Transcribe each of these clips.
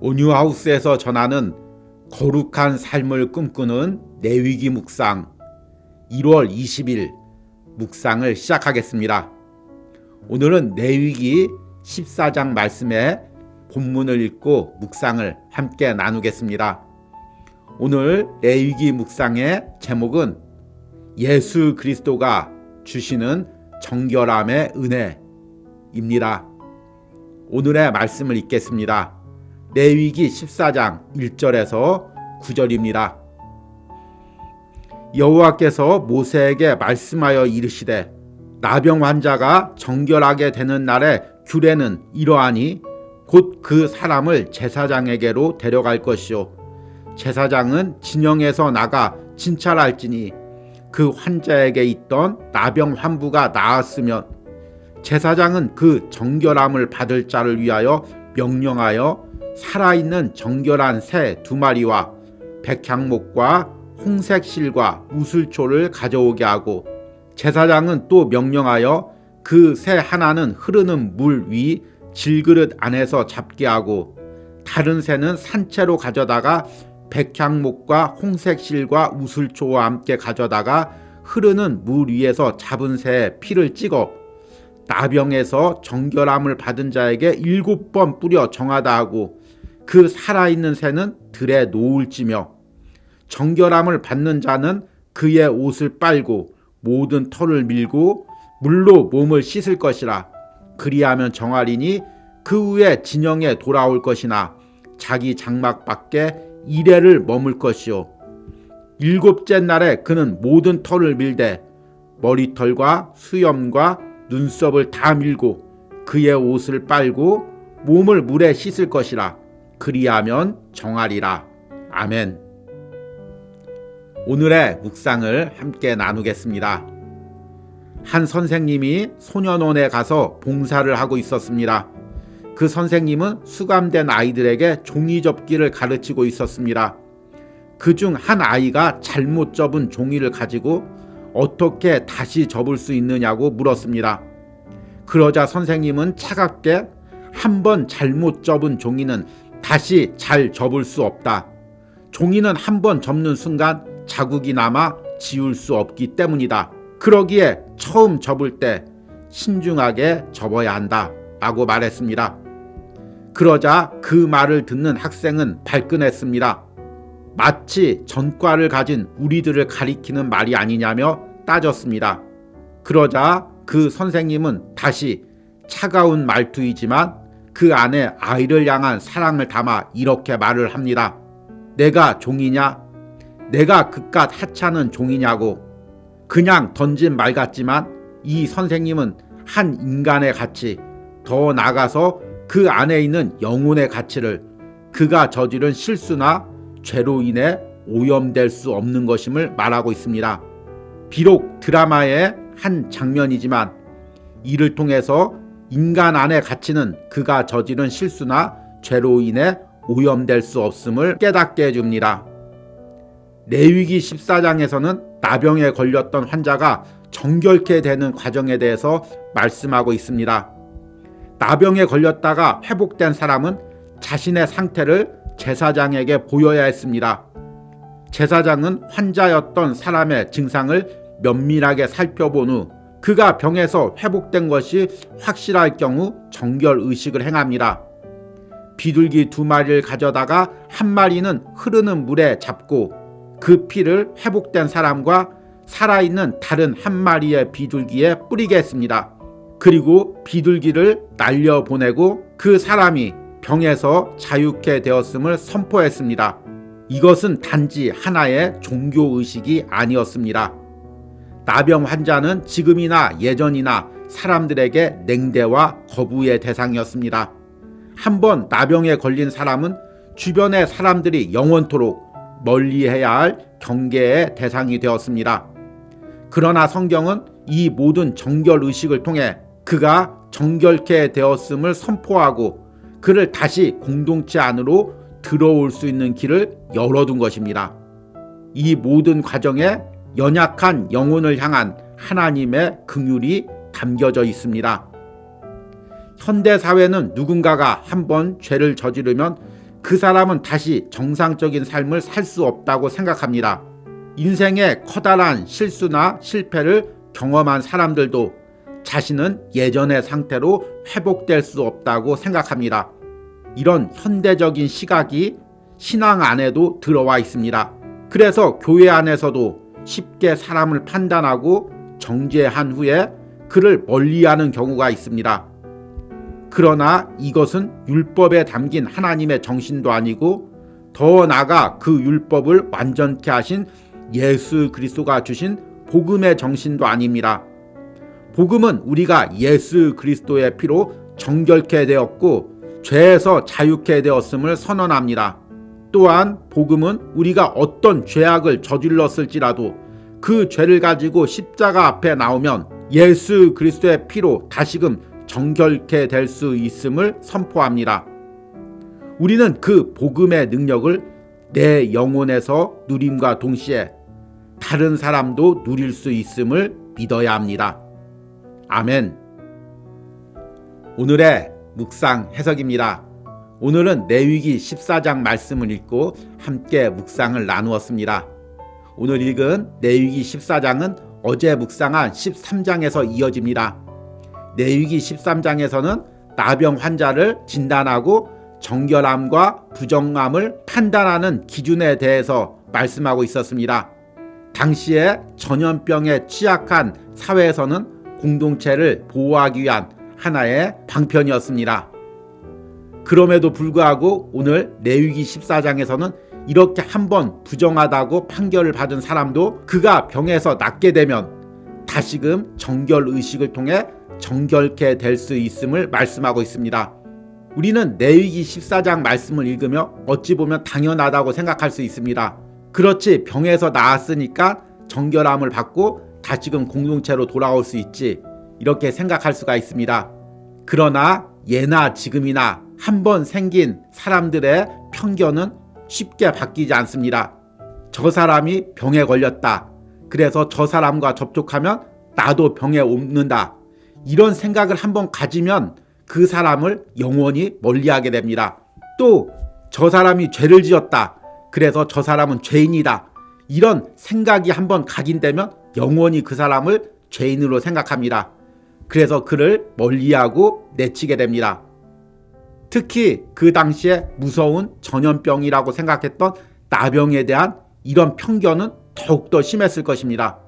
온유하우스에서 전하는 거룩한 삶을 꿈꾸는 내위기 묵상 1월 20일 묵상을 시작하겠습니다. 오늘은 내위기 14장 말씀의 본문을 읽고 묵상을 함께 나누겠습니다. 오늘 내위기 묵상의 제목은 예수 그리스도가 주시는 정결함의 은혜입니다. 오늘의 말씀을 읽겠습니다. 레위기 14장 1절에서 9절입니다. 여호와께서 모세에게 말씀하여 이르시되 나병 환자가 정결하게 되는 날의 규례는 이러하니 곧 그 사람을 제사장에게로 데려갈 것이요 제사장은 진영에서 나가 진찰할지니 그 환자에게 있던 나병 환부가 나았으면 제사장은 그 정결함을 받을 자를 위하여 명령하여 살아있는 정결한 새 2마리와 백향목과 홍색 실과 우슬초를 가져오게 하고 제사장은 또 명령하여 그 새 하나는 흐르는 물 위 질그릇 안에서 잡게 하고 다른 새는 산채로 가져다가 백향목과 홍색 실과 우슬초와 함께 가져다가 흐르는 물 위에서 잡은 새의 피를 찍어 나병에서 정결함을 받은 자에게 7번 뿌려 정하다 하고 그 살아있는 새는 들에 놓을지며 정결함을 받는 자는 그의 옷을 빨고 모든 털을 밀고 물로 몸을 씻을 것이라. 그리하면 정하리니 그 후에 진영에 돌아올 것이나 자기 장막 밖에 이레를 머물 것이요 7째 날에 그는 모든 털을 밀되 머리털과 수염과 눈썹을 다 밀고 그의 옷을 빨고 몸을 물에 씻을 것이라. 그리하면 정하리라. 아멘. 오늘의 묵상을 함께 나누겠습니다. 한 선생님이 소년원에 가서 봉사를 하고 있었습니다. 그 선생님은 수감된 아이들에게 종이 접기를 가르치고 있었습니다. 그중 한 아이가 잘못 접은 종이를 가지고 어떻게 다시 접을 수 있느냐고 물었습니다. 그러자 선생님은 차갑게 한 번 잘못 접은 종이는 다시 잘 접을 수 없다. 종이는 한 번 접는 순간 자국이 남아 지울 수 없기 때문이다. 그러기에 처음 접을 때 신중하게 접어야 한다 라고 말했습니다. 그러자 그 말을 듣는 학생은 발끈했습니다. 마치 전과를 가진 우리들을 가리키는 말이 아니냐며 따졌습니다. 그러자 그 선생님은 다시 차가운 말투이지만 그 안에 아이를 향한 사랑을 담아 이렇게 말을 합니다. 내가 종이냐? 내가 그깟 하찮은 종이냐고. 그냥 던진 말 같지만 이 선생님은 한 인간의 가치, 더 나아가서 그 안에 있는 영혼의 가치를 그가 저지른 실수나 죄로 인해 오염될 수 없는 것임을 말하고 있습니다. 비록 드라마의 한 장면이지만 이를 통해서 인간 안의 가치는 그가 저지른 실수나 죄로 인해 오염될 수 없음을 깨닫게 해줍니다. 레위기 14장에서는 나병에 걸렸던 환자가 정결케 되는 과정에 대해서 말씀하고 있습니다. 나병에 걸렸다가 회복된 사람은 자신의 상태를 제사장에게 보여야 했습니다. 제사장은 환자였던 사람의 증상을 면밀하게 살펴본 후 그가 병에서 회복된 것이 확실할 경우 정결 의식을 행합니다. 비둘기 2마리를 가져다가 한 마리는 흐르는 물에 잡고 그 피를 회복된 사람과 살아있는 다른 한 마리의 비둘기에 뿌리게 했습니다. 그리고 비둘기를 날려보내고 그 사람이 병에서 자유케 되었음을 선포했습니다. 이것은 단지 하나의 종교의식이 아니었습니다. 나병 환자는 지금이나 예전이나 사람들에게 냉대와 거부의 대상이었습니다. 한번 나병에 걸린 사람은 주변의 사람들이 영원토록 멀리해야 할 경계의 대상이 되었습니다. 그러나 성경은 이 모든 정결 의식을 통해 그가 정결케 되었음을 선포하고 그를 다시 공동체 안으로 들어올 수 있는 길을 열어둔 것입니다. 이 모든 과정에 연약한 영혼을 향한 하나님의 긍휼이 담겨져 있습니다. 현대 사회는 누군가가 한번 죄를 저지르면 그 사람은 다시 정상적인 삶을 살 수 없다고 생각합니다. 인생의 커다란 실수나 실패를 경험한 사람들도 자신은 예전의 상태로 회복될 수 없다고 생각합니다. 이런 현대적인 시각이 신앙 안에도 들어와 있습니다. 그래서 교회 안에서도 쉽게 사람을 판단하고 정죄한 후에 그를 멀리하는 경우가 있습니다. 그러나 이것은 율법에 담긴 하나님의 정신도 아니고 더 나아가 그 율법을 완전케 하신 예수 그리스도가 주신 복음의 정신도 아닙니다. 복음은 우리가 예수 그리스도의 피로 정결케 되었고 죄에서 자유케 되었음을 선언합니다. 또한 복음은 우리가 어떤 죄악을 저질렀을지라도 그 죄를 가지고 십자가 앞에 나오면 예수 그리스도의 피로 다시금 정결케 될 수 있음을 선포합니다. 우리는 그 복음의 능력을 내 영혼에서 누림과 동시에 다른 사람도 누릴 수 있음을 믿어야 합니다. 아멘. 오늘의 묵상 해석입니다. 오늘은 레위기 14장 말씀을 읽고 함께 묵상을 나누었습니다. 오늘 읽은 레위기 14장은 어제 묵상한 13장에서 이어집니다. 레위기 13장에서는 나병 환자를 진단하고 정결함과 부정함을 판단하는 기준에 대해서 말씀하고 있었습니다. 당시에 전염병에 취약한 사회에서는 공동체를 보호하기 위한 하나의 방편이었습니다. 그럼에도 불구하고 오늘 레위기 14장에서는 이렇게 한번 부정하다고 판결을 받은 사람도 그가 병에서 낫게 되면 다시금 정결의식을 통해 정결케 될 수 있음을 말씀하고 있습니다. 우리는 레위기 14장 말씀을 읽으며 어찌 보면 당연하다고 생각할 수 있습니다. 그렇지, 병에서 나았으니까 정결함을 받고 다시금 공동체로 돌아올 수 있지, 이렇게 생각할 수가 있습니다. 그러나 예나 지금이나 한번 생긴 사람들의 편견은 쉽게 바뀌지 않습니다. 저 사람이 병에 걸렸다, 그래서 저 사람과 접촉하면 나도 병에 옮는다, 이런 생각을 한번 가지면 그 사람을 영원히 멀리하게 됩니다. 또 저 사람이 죄를 지었다, 그래서 저 사람은 죄인이다, 이런 생각이 한번 각인되면 영원히 그 사람을 죄인으로 생각합니다. 그래서 그를 멀리하고 내치게 됩니다. 특히 그 당시에 무서운 전염병이라고 생각했던 나병에 대한 이런 편견은 더욱더 심했을 것입니다.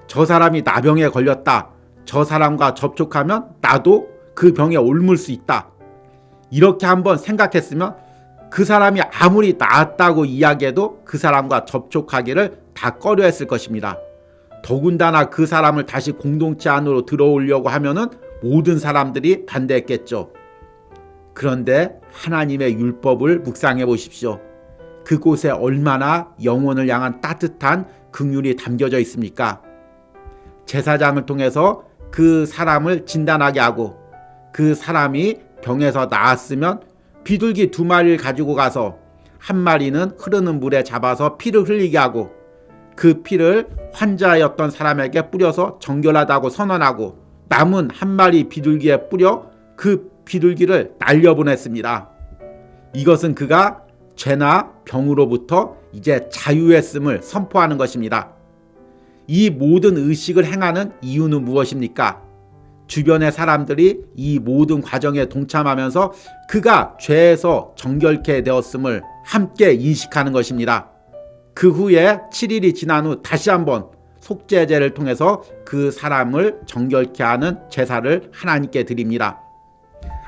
저 사람이 나병에 걸렸다, 저 사람과 접촉하면 나도 그 병에 옮을 수 있다, 이렇게 한번 생각했으면 그 사람이 아무리 나았다고 이야기해도 그 사람과 접촉하기를 다 꺼려했을 것입니다. 더군다나 그 사람을 다시 공동체 안으로 들어오려고 하면은 모든 사람들이 반대했겠죠. 그런데 하나님의 율법을 묵상해 보십시오. 그곳에 얼마나 영혼을 향한 따뜻한 긍휼이 담겨져 있습니까? 제사장을 통해서 그 사람을 진단하게 하고 그 사람이 병에서 나았으면 비둘기 2마리를 가지고 가서 한 마리는 흐르는 물에 잡아서 피를 흘리게 하고 그 피를 환자였던 사람에게 뿌려서 정결하다고 선언하고 남은 한 마리 비둘기에 뿌려 그 비둘기를 날려보냈습니다. 이것은 그가 죄나 병으로부터 이제 자유했음을 선포하는 것입니다. 이 모든 의식을 행하는 이유는 무엇입니까? 주변의 사람들이 이 모든 과정에 동참하면서 그가 죄에서 정결케 되었음을 함께 인식하는 것입니다. 그 후에 7일이 지난 후 다시 한번 속죄제를 통해서 그 사람을 정결케 하는 제사를 하나님께 드립니다.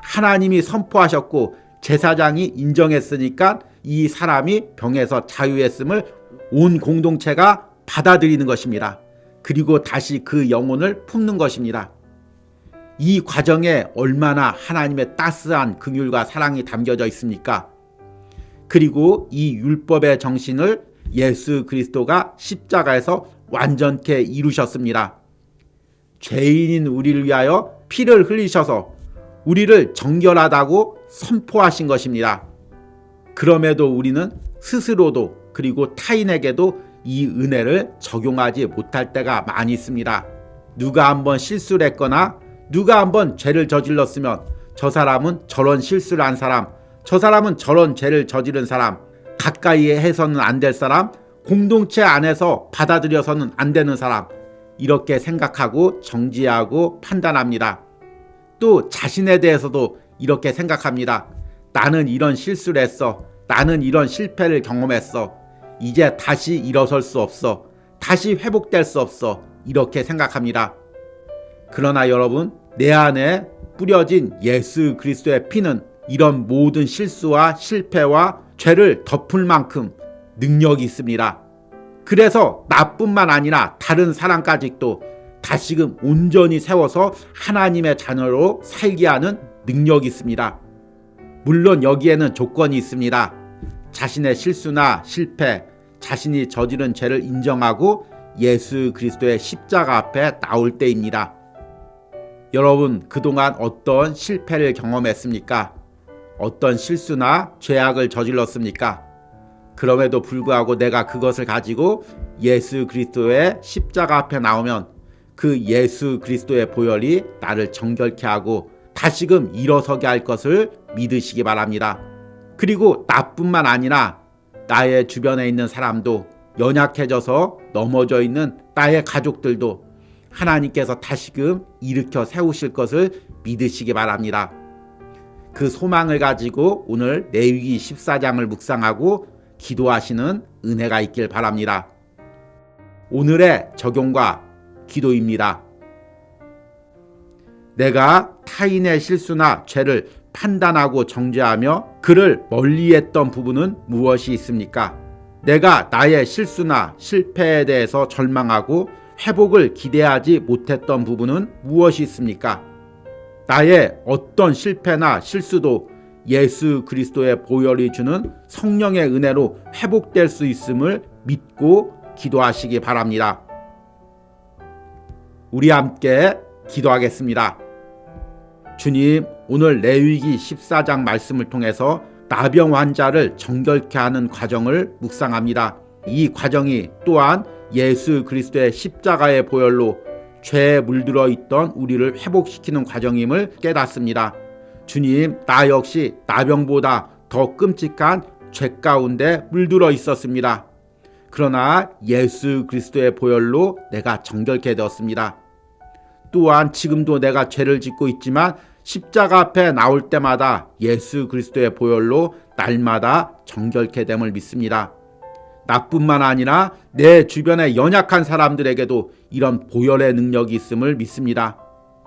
하나님이 선포하셨고 제사장이 인정했으니까 이 사람이 병에서 자유했음을 온 공동체가 받아들이는 것입니다. 그리고 다시 그 영혼을 품는 것입니다. 이 과정에 얼마나 하나님의 따스한 긍휼과 사랑이 담겨져 있습니까? 그리고 이 율법의 정신을 예수 그리스도가 십자가에서 완전케 이루셨습니다. 죄인인 우리를 위하여 피를 흘리셔서 우리를 정결하다고 선포하신 것입니다. 그럼에도 우리는 스스로도 그리고 타인에게도 이 은혜를 적용하지 못할 때가 많이 있습니다. 누가 한번 실수를 했거나 누가 한번 죄를 저질렀으면 저 사람은 저런 실수를 한 사람, 저 사람은 저런 죄를 저지른 사람, 가까이에 해서는 안 될 사람, 공동체 안에서 받아들여서는 안 되는 사람, 이렇게 생각하고 정지하고 판단합니다. 또 자신에 대해서도 이렇게 생각합니다. 나는 이런 실수를 했어. 나는 이런 실패를 경험했어. 이제 다시 일어설 수 없어. 다시 회복될 수 없어. 이렇게 생각합니다. 그러나 여러분, 내 안에 뿌려진 예수 그리스도의 피는 이런 모든 실수와 실패와 죄를 덮을 만큼 능력이 있습니다. 그래서 나뿐만 아니라 다른 사람까지도 다시금 온전히 세워서 하나님의 자녀로 살게 하는 능력이 있습니다. 물론 여기에는 조건이 있습니다. 자신의 실수나 실패, 자신이 저지른 죄를 인정하고 예수 그리스도의 십자가 앞에 나올 때입니다. 여러분, 그동안 어떤 실패를 경험했습니까? 어떤 실수나 죄악을 저질렀습니까? 그럼에도 불구하고 내가 그것을 가지고 예수 그리스도의 십자가 앞에 나오면 그 예수 그리스도의 보혈이 나를 정결케 하고 다시금 일어서게 할 것을 믿으시기 바랍니다. 그리고 나뿐만 아니라 나의 주변에 있는 사람도, 연약해져서 넘어져 있는 나의 가족들도 하나님께서 다시금 일으켜 세우실 것을 믿으시기 바랍니다. 그 소망을 가지고 오늘 레위기 14장을 묵상하고 기도하시는 은혜가 있길 바랍니다. 오늘의 적용과 기도입니다. 내가 타인의 실수나 죄를 판단하고 정죄하며 그를 멀리했던 부분은 무엇이 있습니까? 내가 나의 실수나 실패에 대해서 절망하고 회복을 기대하지 못했던 부분은 무엇이 있습니까? 나의 어떤 실패나 실수도 예수 그리스도의 보혈이 주는 성령의 은혜로 회복될 수 있음을 믿고 기도하시기 바랍니다. 우리 함께 기도하겠습니다. 주님, 오늘 레위기 14장 말씀을 통해서 나병 환자를 정결케 하는 과정을 묵상합니다. 이 과정이 또한 예수 그리스도의 십자가의 보혈로 죄에 물들어 있던 우리를 회복시키는 과정임을 깨닫습니다. 주님, 나 역시 나병보다 더 끔찍한 죄 가운데 물들어 있었습니다. 그러나 예수 그리스도의 보혈로 내가 정결케 되었습니다. 또한 지금도 내가 죄를 짓고 있지만 십자가 앞에 나올 때마다 예수 그리스도의 보혈로 날마다 정결케 됨을 믿습니다. 나뿐만 아니라 내 주변의 연약한 사람들에게도 이런 보혈의 능력이 있음을 믿습니다.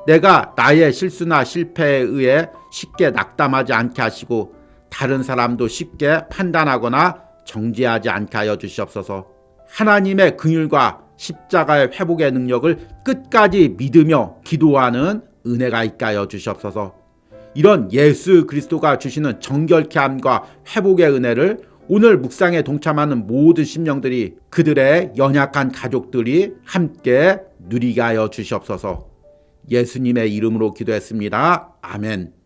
내가 나의 실수나 실패에 의해 쉽게 낙담하지 않게 하시고 다른 사람도 쉽게 판단하거나 정죄하지 않게 하여 주시옵소서. 하나님의 긍휼과 십자가의 회복의 능력을 끝까지 믿으며 기도하는 은혜가 있게 하여 주시옵소서. 이런 예수 그리스도가 주시는 정결케 함과 회복의 은혜를 오늘 묵상에 동참하는 모든 심령들이, 그들의 연약한 가족들이 함께 누리게 하여 주시옵소서. 예수님의 이름으로 기도했습니다. 아멘.